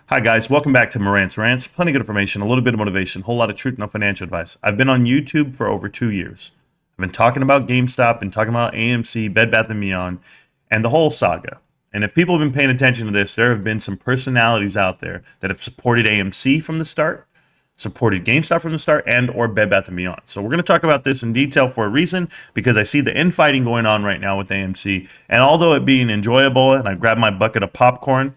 Hi guys, welcome back to Marant's Rants. Plenty of good information, a little bit of motivation, a whole lot of truth, no financial advice. I've been on YouTube for over 2 years. I've been talking about GameStop and talking about AMC, Bed Bath & Beyond, and the whole saga. And if people have been paying attention to this, there have been some personalities out there that have supported AMC from the start, supported GameStop from the start, and or Bed Bath & Beyond. So we're going to talk about this in detail for a reason, because I see the infighting going on right now with AMC. And although it being enjoyable, and I grab my bucket of popcorn,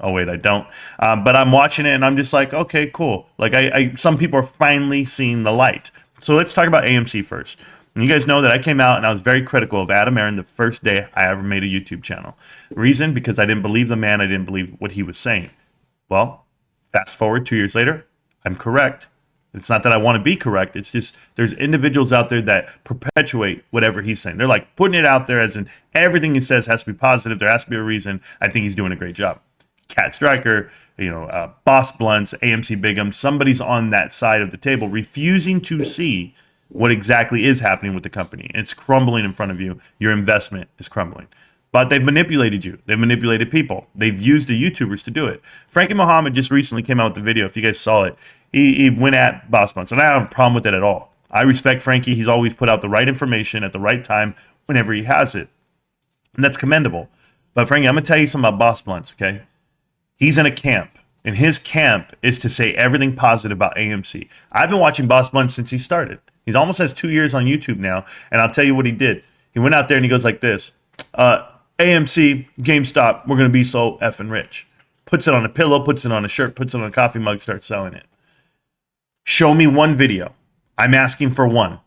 oh wait, I don't. But I'm watching it and I'm just like, okay, cool. Like some people are finally seeing the light. So let's talk about AMC first. And you guys know that I came out and I was very critical of Adam Aron the first day I ever made a YouTube channel. Reason, because I didn't believe the man. I didn't believe what he was saying. Well, fast forward 2 years later, I'm correct. It's not that I want to be correct. It's just there's individuals out there that perpetuate whatever he's saying. They're like putting it out there as in everything he says has to be positive. There has to be a reason. I think he's doing a great job. Cat Striker, Boss Blunts, AMC Bigum, somebody's on that side of the table refusing to see what exactly is happening with the company. It's crumbling in front of you. Your investment is crumbling. But they've manipulated you. They've manipulated people. They've used the YouTubers to do it. Frankie Muhammad just recently came out with the video. If you guys saw it, he went at Boss Blunts, and I don't have a problem with it at all. I respect Frankie. He's always put out the right information at the right time whenever he has it. And that's commendable. But Frankie, I'm going to tell you something about Boss Blunts, okay? He's in a camp, and his camp is to say everything positive about AMC. I've been watching Boss Blunts since he started. He's almost has 2 years on YouTube now, and I'll tell you what he did. He went out there and he goes like this, AMC, GameStop, we're going to be so effing rich. Puts it on a pillow, puts it on a shirt, puts it on a coffee mug, starts selling it. Show me one video. I'm asking for one.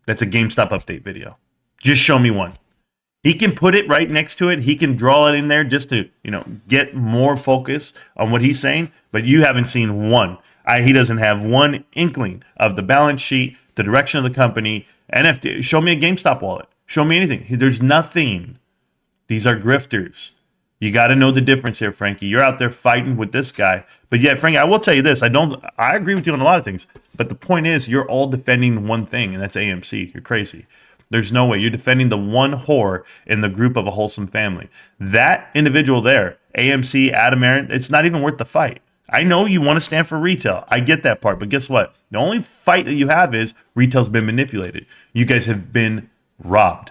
That's a GameStop update video. Just show me one. He can put it right next to it. He can draw it in there just to, get more focus on what he's saying. But you haven't seen one. He doesn't have one inkling of the balance sheet, the direction of the company, NFT. Show me a GameStop wallet. Show me anything. There's nothing. These are grifters. You got to know the difference here, Frankie. You're out there fighting with this guy. But yeah, Frankie, I will tell you this. I agree with you on a lot of things. But the point is, you're all defending one thing, and that's AMC. You're crazy. There's no way. You're defending the one whore in the group of a wholesome family. That individual there, AMC, Adam Aron, it's not even worth the fight. I know you want to stand for retail. I get that part. But guess what? The only fight that you have is retail's been manipulated. You guys have been robbed.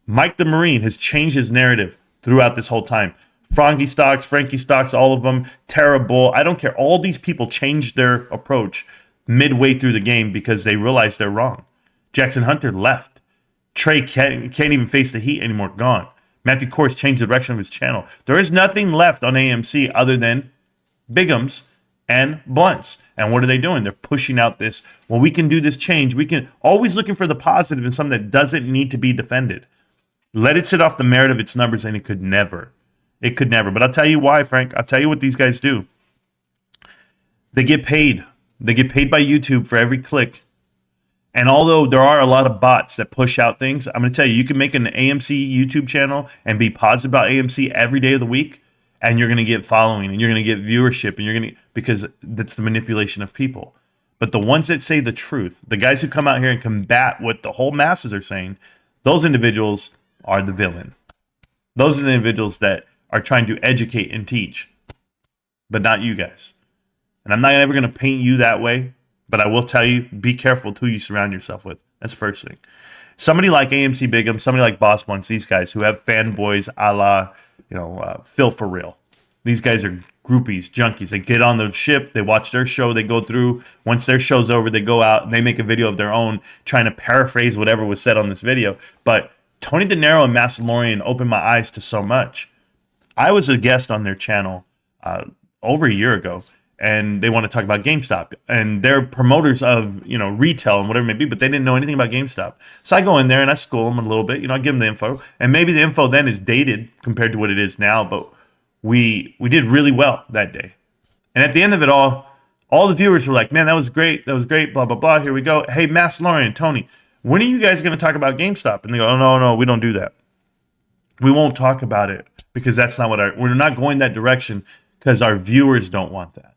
Mike the Marine has changed his narrative throughout this whole time. Frankie Stocks, all of them, Terrible. I don't care. All these people changed their approach midway through the game because they realized they're wrong. Jackson Hunter left. Trey can't even face the heat anymore. Gone. Matthew Kors changed the direction of his channel. There is nothing left on AMC other than Bigums and Blunts. And what are they doing? They're pushing out this, well, we can do this change. We can always looking for the positive in something that doesn't need to be defended. Let it sit off the merit of its numbers, and it could never. It could never. But I'll tell you why, Frank. I'll tell you what these guys do. They get paid. They get paid by YouTube for every click. And although there are a lot of bots that push out things, I'm going to tell you, you can make an AMC YouTube channel and be positive about AMC every day of the week, and you're going to get following, and you're going to get viewership, and because that's the manipulation of people. But the ones that say the truth, the guys who come out here and combat what the whole masses are saying, those individuals are the villain. Those are the individuals that are trying to educate and teach, but not you guys. And I'm not ever going to paint you that way. But I will tell you, be careful who you surround yourself with. That's the first thing. Somebody like AMC Bigum, somebody like Boss Blunts, these guys who have fanboys a la, Phil for real. These guys are groupies, junkies. They get on the ship, they watch their show, they go through. Once their show's over, they go out and they make a video of their own, trying to paraphrase whatever was said on this video. But Tony De Niro and Massalorian opened my eyes to so much. I was a guest on their channel over a year ago. And they want to talk about GameStop, and they're promoters of, retail and whatever it may be, but they didn't know anything about GameStop. So I go in there and I school them a little bit, I give them the info, and maybe the info then is dated compared to what it is now, but we did really well that day. And at the end of it all the viewers were like, man, that was great, blah, blah, blah, here we go. Hey, Massalorian, Tony, when are you guys going to talk about GameStop? And they go, oh, no, we don't do that. We won't talk about it because that's not we're not going that direction because our viewers don't want that.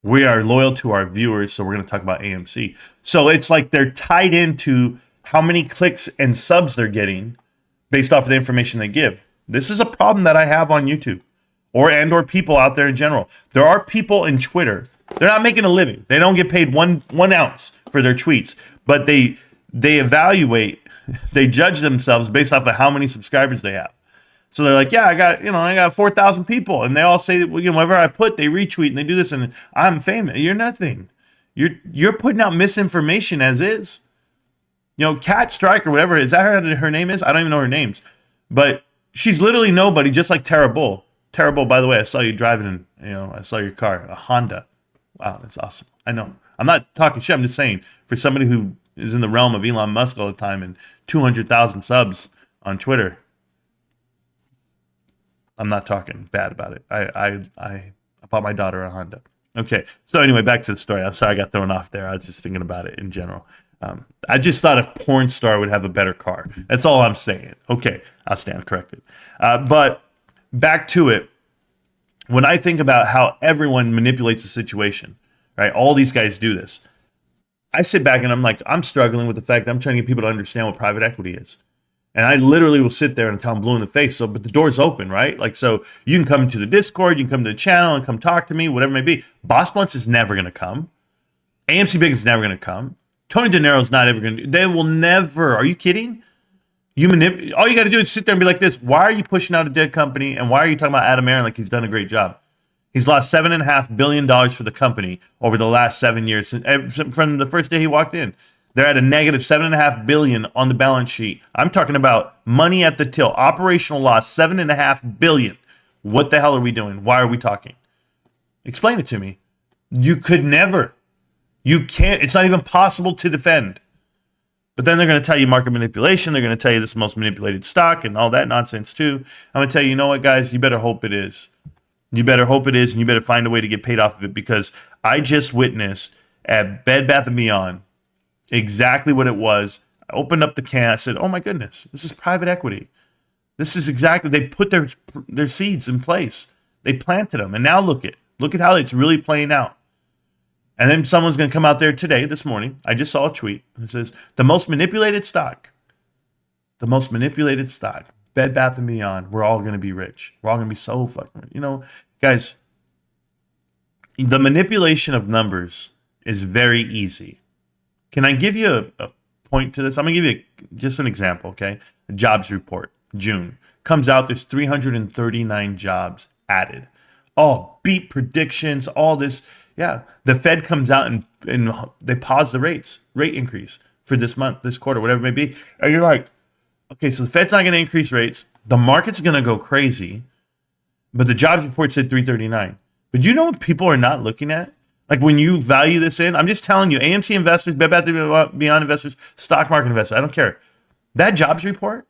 We are loyal to our viewers, so we're going to talk about AMC. So it's like they're tied into how many clicks and subs they're getting based off of the information they give. This is a problem that I have on YouTube. or people out there in general. There are people in Twitter. They're not making a living. They don't get paid one ounce for their tweets, but they evaluate, they judge themselves based off of how many subscribers they have. So they're like, yeah, I got 4,000 people, and they all say that, whatever I put, they retweet and they do this, and I'm famous. You're nothing. You're putting out misinformation as is. Cat Strike or whatever, is that her name is? I don't even know her names, but she's literally nobody, just like Tara Bull. Tara Bull, by the way, I saw you driving I saw your car, a Honda. Wow, that's awesome. I know. I'm not talking shit. I'm just saying, for somebody who is in the realm of Elon Musk all the time and 200,000 subs on Twitter, I'm not talking bad about it. I bought my daughter a Honda. Okay, so anyway, back to the story. I'm sorry I got thrown off there. I was just thinking about it in general. I just thought a porn star would have a better car. That's all I'm saying. Okay, I'll stand corrected. But back to it. When I think about how everyone manipulates the situation, right? All these guys do this. I sit back and I'm like, I'm struggling with the fact that I'm trying to get people to understand what private equity is. And I literally will sit there and tell them blue in the face. But the door's open, right? Like, so you can come to the Discord, you can come to the channel and come talk to me, whatever it may be. Boss Blunts is never going to come. AMC Big is never going to come. Tony De Niro's not ever going to. They will never. Are you kidding? All you got to do is sit there and be like this. Why are you pushing out a dead company? And why are you talking about Adam Aron like he's done a great job? He's lost $7.5 billion for the company over the last 7 years. From the first day he walked in, they're at a negative $7.5 billion on the balance sheet. I'm talking about money at the till. Operational loss, $7.5 billion. What the hell are we doing? Why are we talking? Explain it to me. You could never. You can't. It's not even possible to defend. But then they're going to tell you market manipulation. They're going to tell you this is the most manipulated stock and all that nonsense too. I'm going to tell you, you know what, guys? You better hope it is. You better hope it is, and you better find a way to get paid off of it, because I just witnessed at Bed Bath & Beyond exactly what it was. I opened up the can. I said, oh my goodness, this is private equity. This is exactly, they put their seeds in place. They planted them, and now look at how it's really playing out. And then someone's going to come out there today, this morning. I just saw a tweet. It says, the most manipulated stock, Bed Bath & Beyond, we're all going to be rich. We're all going to be so fucking rich. Guys, the manipulation of numbers is very easy. Can I give you a point to this? I'm going to give you just an example, okay? A jobs report, June. Comes out, there's 339 jobs added. Oh, beat predictions, all this. Yeah, the Fed comes out and they pause the rate increase for this month, this quarter, whatever it may be. And you're like, okay, so the Fed's not going to increase rates. The market's going to go crazy. But the jobs report said 339. But you know what people are not looking at? Like, when you value this in, I'm just telling you, AMC investors, Bed Bath & Beyond investors, stock market investors, I don't care. That jobs report,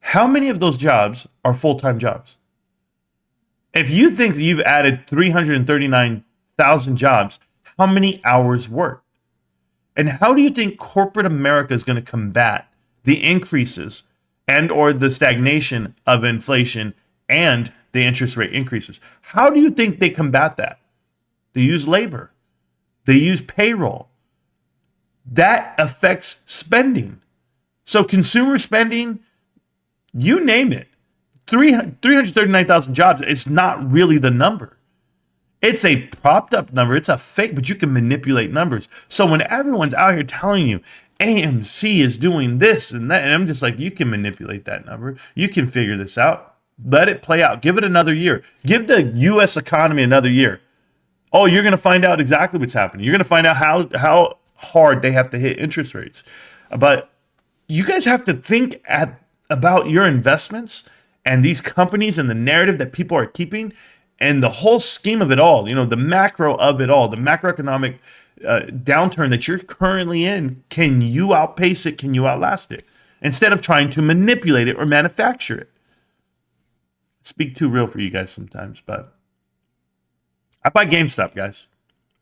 how many of those jobs are full-time jobs? If you think that you've added 339,000 jobs, how many hours work? And how do you think corporate America is going to combat the increases and or the stagnation of inflation and the interest rate increases? How do you think they combat that? They use labor. They use payroll. That affects spending. So consumer spending, you name it. 339,000 jobs, it's not really the number. It's a propped up number. It's a fake, but you can manipulate numbers. So when everyone's out here telling you AMC is doing this and that, and I'm just like, you can manipulate that number. You can figure this out. Let it play out. Give it another year. Give the U.S. economy another year. Oh, you're going to find out exactly what's happening. You're going to find out how hard they have to hit interest rates. But you guys have to think about your investments and these companies and the narrative that people are keeping and the whole scheme of it all, the macro of it all, the macroeconomic downturn that you're currently in. Can you outpace it? Can you outlast it? Instead of trying to manipulate it or manufacture it. Speak too real for you guys sometimes, but I buy GameStop, guys.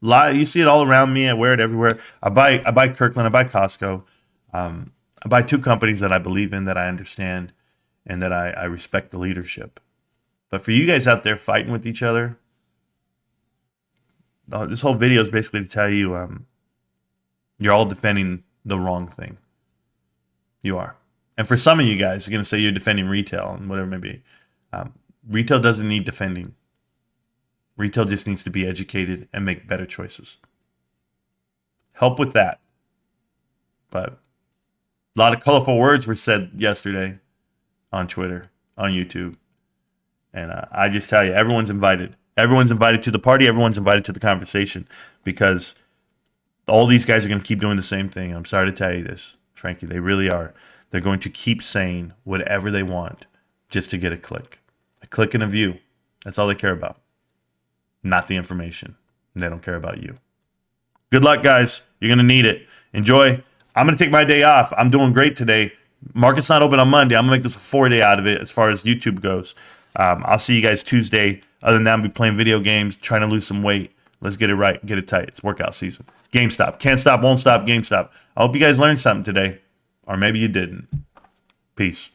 You see it all around me. I wear it everywhere. I buy Kirkland. I buy Costco. I buy two companies that I believe in, that I understand, and that I respect the leadership. But for you guys out there fighting with each other, this whole video is basically to tell you you're all defending the wrong thing. You are. And for some of you guys, you're going to say you're defending retail and whatever it may be. Retail doesn't need defending. Retail just needs to be educated and make better choices. Help with that. But a lot of colorful words were said yesterday on Twitter, on YouTube. And I just tell you, everyone's invited. Everyone's invited to the party. Everyone's invited to the conversation, because all these guys are going to keep doing the same thing. I'm sorry to tell you this, Frankie. They really are. They're going to keep saying whatever they want just to get a click and a view. That's all they care about, not the information. And they don't care about you. Good luck, guys. You're going to need it. Enjoy. I'm going to take my day off. I'm doing great today. Market's not open on Monday. I'm going to make this a 4-day out of it as far as YouTube goes. I'll see you guys Tuesday. Other than that, I'll be playing video games, trying to lose some weight. Let's get it right. Get it tight. It's workout season. GameStop. Can't stop, won't stop, GameStop. I hope you guys learned something today. Or maybe you didn't. Peace.